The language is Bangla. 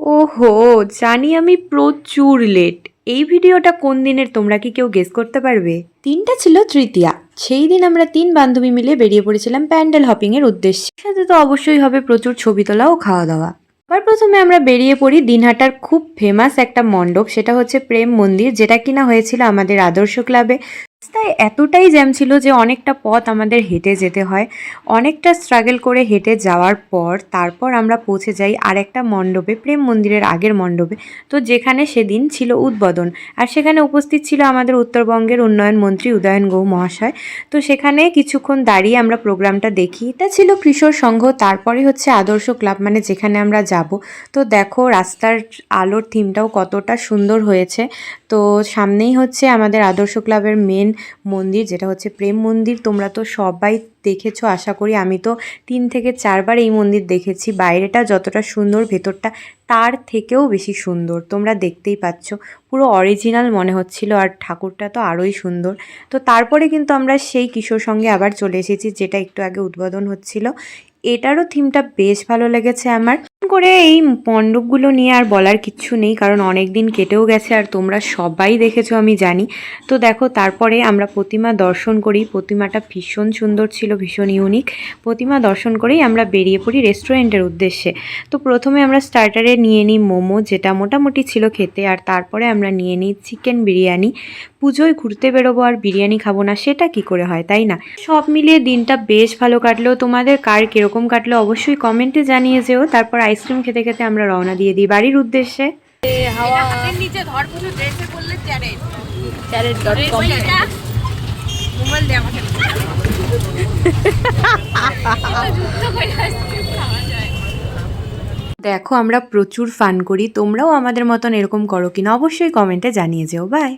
ওহো, জানি আমি প্রচুর লেট। এই ভিডিওটা কোন দিনের তোমরা কি কেউ গেস করতে পারবে? দিনটা ছিল তৃতীয়া। সেই দিন আমরা 3 বান্ধবী মিলে বেরিয়ে পড়েছিলাম প্যান্ডেল হপিং এর উদ্দেশ্যে। সাথে তো অবশ্যই হবে প্রচুর ছবি তোলা ও খাওয়া দাওয়া। প্রথমে আমরা বেরিয়ে পড়ি দিনহাটার খুব ফেমাস একটা মণ্ডপ, সেটা হচ্ছে প্রেম মন্দির, যেটা কিনা হয়েছিল আমাদের আদর্শ ক্লাবে। রাস্তায় এতটাই জ্যাম ছিল যে অনেকটা পথ আমাদের হেঁটে যেতে হয়। অনেকটা স্ট্রাগল করে হেঁটে যাওয়ার পর তারপর আমরা পৌঁছে যাই আরেকটা মণ্ডপে, প্রেম মন্দিরের আগের মণ্ডপে, তো যেখানে সেদিন ছিল উদ্বোধন। আর সেখানে উপস্থিত ছিল আমাদের উত্তরবঙ্গের উন্নয়ন মন্ত্রী উদয়ন গুহ মহাশয়। তো সেখানে কিছুক্ষণ দাঁড়িয়ে আমরা প্রোগ্রামটা দেখি। এটা ছিল কিশোর সংঘ, তারপরে হচ্ছে আদর্শ ক্লাব, মানে যেখানে আমরা যাব। তো দেখো রাস্তার আলোর থিমটাও কতটা সুন্দর হয়েছে। তো সামনেই হচ্ছে আমাদের আদর্শ ক্লাবের মেন মন্দির, যেটা হচ্ছে প্রেম মন্দির। তোমরা তো সবাই দেখেছো আশা করি। আমি তো 3 থেকে 4 বার এই মন্দির দেখেছি। বাইরেটা যতটা সুন্দর, ভেতরটা তার থেকেও বেশি সুন্দর। তোমরা দেখতেই পাচ্ছ, পুরো অরিজিনাল মনে হচ্ছিল। আর ঠাকুরটা তো আরোই সুন্দর। তো তারপরে কিন্তু আমরা সেই কিশোর সঙ্গে আবার চলে এসেছি, যেটা একটু আগে উদ্বোধন হচ্ছিল। এটারও থিমটা বেশ ভালো লেগেছে আমার। করে এই মণ্ডপগুলো নিয়ে আর বলার কিচ্ছু নেই, কারণ অনেক দিন কেটেও গেছে আর তোমরা সবাই দেখেছো আমি জানি। তো দেখো তারপরে আমরা প্রতিমা দর্শন করি। প্রতিমাটা ভীষণ সুন্দর ছিল, ভীষণ ইউনিক। প্রতিমা দর্শন করেই আমরা বেরিয়ে পড়ি রেস্টুরেন্টের উদ্দেশ্যে। তো প্রথমে আমরা স্টার্টারে নিয়ে নিই মোমো, যেটা মোটামুটি ছিল খেতে। আর তারপরে আমরা নিয়ে নিই চিকেন বিরিয়ানি। পুজোয় ঘুরতে বেরোবো আর বিরিয়ানি খাবো না, সেটা কি করে হয়, তাই না? সব মিলিয়ে দিনটা বেশ ভালো কাটলো। তোমাদের কার কিরকম কাটলো অবশ্যই কমেন্টে জানিয়ে যেও। তারপর আইসক্রিম খেতে খেতে আমরা রওনা দিয়ে দিই বাড়ির উদ্দেশ্যে। দেখো আমরা প্রচুর ফান করি, তোমরাও আমাদের মতন এরকম করো কিনা অবশ্যই কমেন্টে জানিয়ে যেও। বাই।